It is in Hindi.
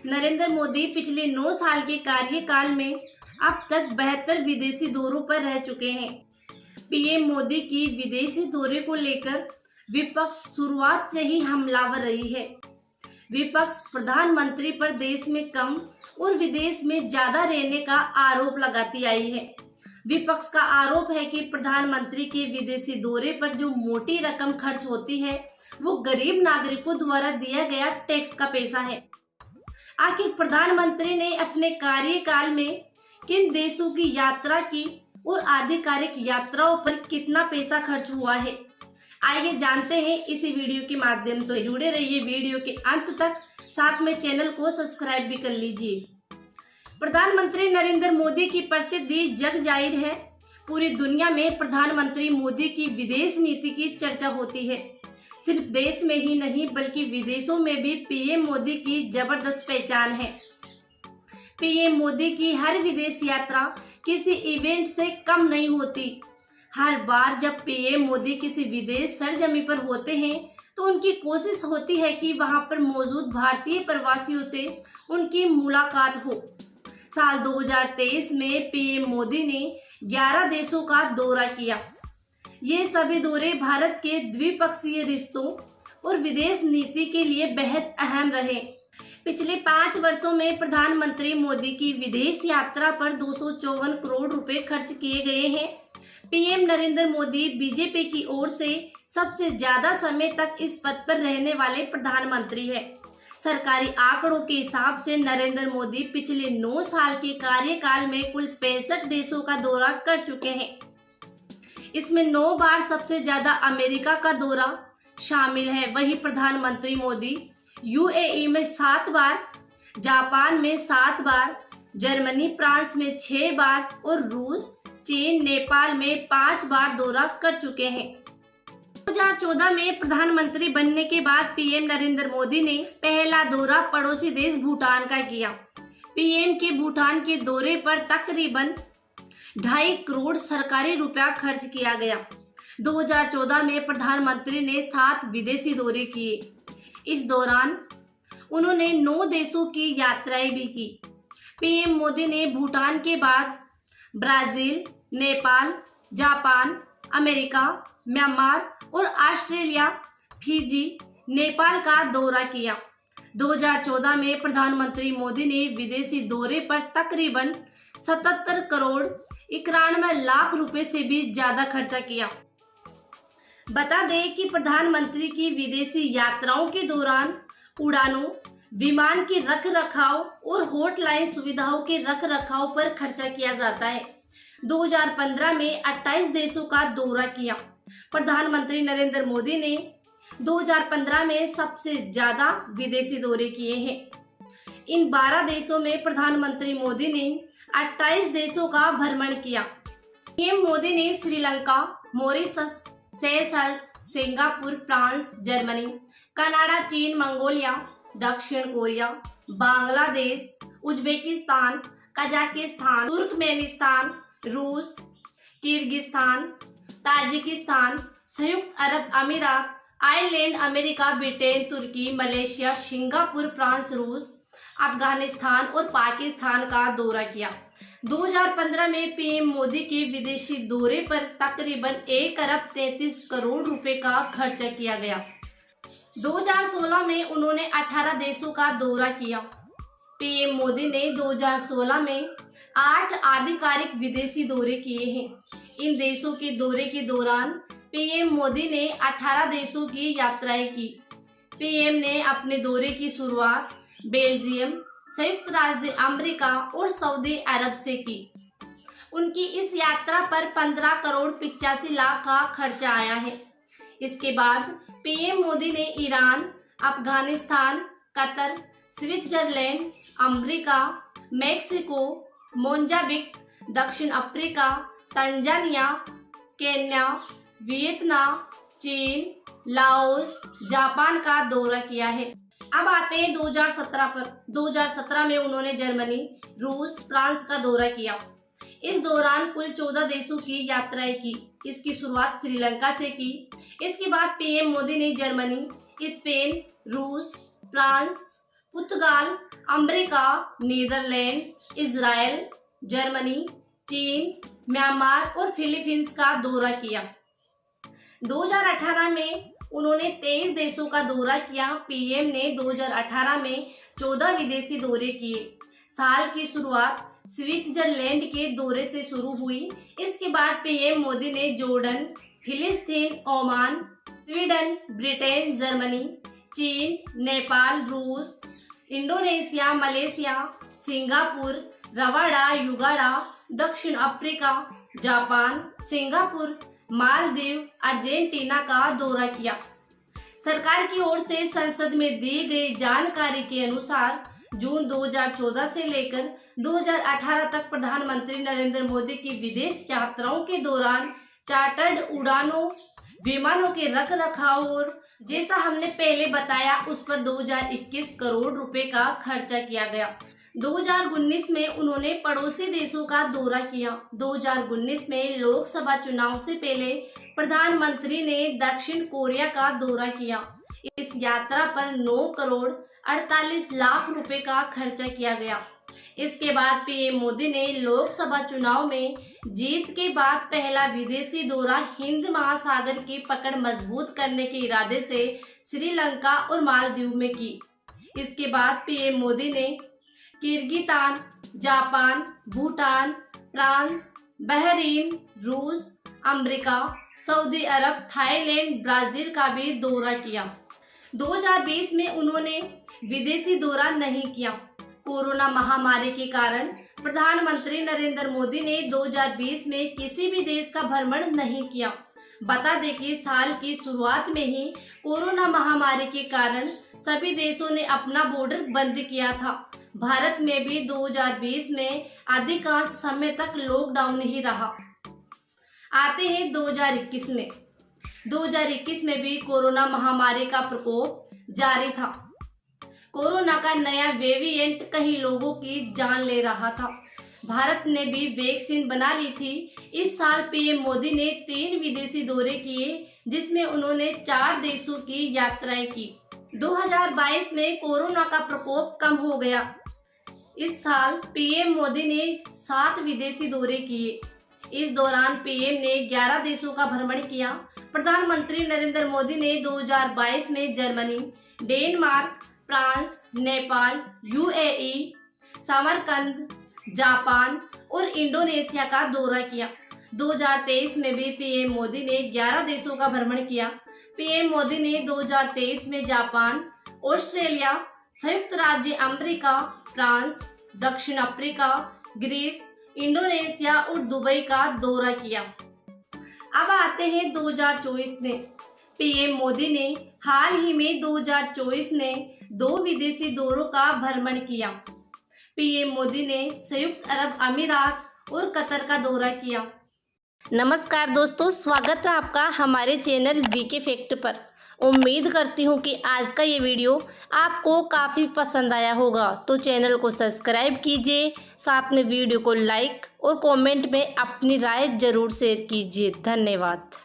नरेंद्र मोदी पिछले 9 साल के कार्यकाल में अब तक 72 विदेशी दौरों पर रह चुके हैं। पीएम मोदी की विदेशी दौरे को लेकर विपक्ष शुरुआत से ही हमलावर रही है। विपक्ष प्रधानमंत्री पर देश में कम और विदेश में ज्यादा रहने का आरोप लगाती आई है। विपक्ष का आरोप है कि प्रधानमंत्री के विदेशी दौरे पर जो मोटी रकम खर्च होती है वो गरीब नागरिकों द्वारा दिया गया टैक्स का पैसा है। आखिर प्रधानमंत्री ने अपने कार्यकाल में किन देशों की यात्रा की और आधिकारिक यात्राओं पर कितना पैसा खर्च हुआ है, आइए जानते हैं इसी वीडियो के माध्यम से। जुड़े रहिए वीडियो के अंत तक, साथ में चैनल को सब्सक्राइब भी कर लीजिए। प्रधानमंत्री नरेंद्र मोदी की प्रसिद्धि जग जाहिर है। पूरी दुनिया में प्रधानमंत्री मोदी की विदेश नीति की चर्चा होती है। सिर्फ देश में ही नहीं बल्कि विदेशों में भी पीएम मोदी की जबरदस्त पहचान है। पीएम मोदी की हर विदेश यात्रा किसी इवेंट से कम नहीं होती। हर बार जब पीएम मोदी किसी विदेश सरजमी पर होते हैं तो उनकी कोशिश होती है कि वहां पर मौजूद भारतीय प्रवासियों से उनकी मुलाकात हो। साल 2023 में पीएम मोदी ने 11 देशों का दौरा किया। ये सभी दौरे भारत के द्विपक्षीय रिश्तों और विदेश नीति के लिए बेहद अहम रहे। पिछले 5 वर्षों में प्रधानमंत्री मोदी की विदेश यात्रा पर 254 करोड़ रुपए खर्च किए गए हैं। पीएम नरेंद्र मोदी बीजेपी की ओर से सबसे ज्यादा समय तक इस पद पर रहने वाले प्रधानमंत्री है। सरकारी आंकड़ों के हिसाब से नरेंद्र मोदी पिछले 9 साल के कार्यकाल में कुल 65 देशों का दौरा कर चुके हैं। इसमें 9 बार सबसे ज्यादा अमेरिका का दौरा शामिल है। वहीं प्रधानमंत्री मोदी यूएई में 7 बार, जापान में 7 बार, जर्मनी फ्रांस में 6 बार और रूस, चीन, नेपाल में 5 बार दौरा कर चुके हैं। 2014 में प्रधानमंत्री बनने के बाद पीएम नरेंद्र मोदी ने पहला दौरा पड़ोसी देश भूटान का किया। पीएम के भूटान के दौरे पर तकरीबन 2.5 करोड़ सरकारी रुपया खर्च किया गया। 2014 में प्रधानमंत्री ने 7 विदेशी दौरे किए। इस दौरान उन्होंने 9 देशों की यात्राएं भी की। पीएम मोदी ने भूटान के बाद Brazil, Nepal, Japan, America, Myanmar और ऑस्ट्रेलिया, फिजी, नेपाल का दौरा किया। 2014 में प्रधानमंत्री मोदी ने विदेशी दौरे पर तकरीबन 77 करोड़ 91 लाख रुपए से भी ज्यादा खर्चा किया। बता दें कि प्रधानमंत्री की विदेशी यात्राओं के दौरान उड़ानों, विमान के रख रखाव और हॉटलाइन सुविधाओं के रख रखाव पर खर्चा किया जाता है। 2015 में 28 देशों का दौरा किया। प्रधानमंत्री नरेंद्र मोदी ने 2015 में सबसे ज्यादा विदेशी दौरे किए हैं। इन 12 देशों में प्रधानमंत्री मोदी ने 28 देशों का भ्रमण किया। पीएम मोदी ने Sri Lanka, Mauritius, Seychelles, Singapore, France, Germany, Canada, चीन, मंगोलिया, दक्षिण Korea, Bangladesh, Uzbekistan, Kazakhstan, Turkmenistan, रूस, किर्गिस्तान, ताजिकिस्तान, संयुक्त अरब अमीरात, आयरलैंड, अमेरिका, ब्रिटेन, तुर्की, मलेशिया, सिंगापुर, फ्रांस, रूस, अफगानिस्तान और पाकिस्तान का दौरा किया। 2015 में पीएम मोदी के विदेशी दौरे पर तकरीबन 1 अरब 33 करोड़ रुपए का खर्चा किया गया। 2016 में उन्होंने 18 देशों का दौरा किया। पीएम मोदी ने 2016 में 8 आधिकारिक विदेशी दौरे किए हैं। इन देशों के दौरे के दौरान पीएम मोदी ने 18 देशों की यात्राएं की। पीएम ने अपने दौरे की शुरुआत बेल्जियम, संयुक्त राज्य अमेरिका और सऊदी अरब से की। उनकी इस यात्रा पर 15 करोड़ 85 लाख का खर्चा आया है। इसके बाद पीएम मोदी ने Iran, Afghanistan, Qatar, Switzerland, America, Mexico, Mozambique, दक्षिण अफ्रीका, तंजानिया, केन्या, वियतनाम, चीन, लाओस, जापान का दौरा किया है। अब आते हैं 2017 पर। 2017 में उन्होंने जर्मनी, रूस, फ्रांस का दौरा किया। इस दौरान कुल 14 देशों की यात्राएं की। इसकी शुरुआत श्रीलंका से की। इसके बाद पीएम मोदी ने जर्मनी, स्पेन, रूस, फ्रांस, पुर्तगाल, अमेरिका, नीदरलैंड, इजराइल, जर्मनी, चीन, म्यांमार और फिलीपींस का दौरा किया। 2018 में उन्होंने 23 देशों का दौरा किया। पीएम ने 2018 में 14 विदेशी दौरे किए। साल की शुरुआत स्विट्जरलैंड के दौरे से शुरू हुई। इसके बाद पीएम मोदी ने जॉर्डन, फिलिस्तीन, ओमान, स्वीडन, ब्रिटेन, जर्मनी, चीन, नेपाल, रूस, Indonesia, Malaysia, Singapore, Rwanda, Uganda, दक्षिण Africa, Japan, Singapore, Maldives, Argentina का दौरा किया। सरकार की ओर से संसद में दी गई जानकारी के अनुसार जून 2014 से लेकर 2018 तक प्रधानमंत्री नरेंद्र मोदी की विदेश यात्राओं के दौरान चार्टर्ड उड़ानों, विमानों के रखरखाव और जैसा हमने पहले बताया उस पर 2021 करोड़ रुपए का खर्चा किया गया। 2019 में उन्होंने पड़ोसी देशों का दौरा किया। 2019 में लोकसभा चुनाव से पहले प्रधानमंत्री ने दक्षिण कोरिया का दौरा किया। इस यात्रा पर 9 करोड़ 48 लाख रुपए का खर्चा किया गया। इसके बाद पीएम मोदी ने लोकसभा चुनाव में जीत के बाद पहला विदेशी दौरा हिंद महासागर की पकड़ मजबूत करने के इरादे से श्रीलंका और मालदीव में की। इसके बाद पीएम मोदी ने Kyrgyzstan, Japan, Bhutan, France, Bahrain, रूस, अमेरिका, सऊदी अरब, थाईलैंड, ब्राजील का भी दौरा किया। 2020 में उन्होंने विदेशी दौरा नहीं किया। कोरोना महामारी के कारण प्रधानमंत्री नरेंद्र मोदी ने 2020 में किसी भी देश का भ्रमण नहीं किया। बता दें कि साल की शुरुआत में ही कोरोना महामारी के कारण सभी देशों ने अपना बॉर्डर बंद किया था। भारत में भी 2020 में अधिकांश समय तक लॉकडाउन ही रहा। आते हैं 2021 में। 2021 में भी कोरोना महामारी का प्रकोप जारी था। कोरोना का नया वेरिएंट कई लोगों की जान ले रहा था। भारत ने भी वैक्सीन बना ली थी। इस साल पीएम मोदी ने 3 विदेशी दौरे किए, जिसमें उन्होंने 4 देशों की यात्राएं की। 2022 में कोरोना का प्रकोप कम हो गया। इस साल पीएम मोदी ने 7 विदेशी दौरे किए। इस दौरान पीएम ने 11 देशों का भ्रमण किया। प्रधानमंत्री नरेंद्र मोदी ने 2022 में Germany, Denmark, France, Nepal, UAE, Samarkand, Japan और इंडोनेशिया का दौरा किया। 2023 में भी पीएम मोदी ने 11 देशों का भ्रमण किया। पीएम मोदी ने 2023 में जापान, ऑस्ट्रेलिया, संयुक्त राज्य अमेरिका, फ्रांस, दक्षिण अफ्रीका, ग्रीस, इंडोनेशिया और दुबई का दौरा किया। अब आते हैं 2024 में। पीएम मोदी ने हाल ही में 2024 में 2 विदेशी दौरों का भ्रमण किया। पीएम मोदी ने संयुक्त अरब अमीरात और कतर का दौरा किया। नमस्कार दोस्तों, स्वागत है आपका हमारे चैनल वीके फैक्ट पर। उम्मीद करती हूँ कि आज का ये वीडियो आपको काफ़ी पसंद आया होगा, तो चैनल को सब्सक्राइब कीजिए, साथ में वीडियो को लाइक और कमेंट में अपनी राय ज़रूर शेयर कीजिए। धन्यवाद।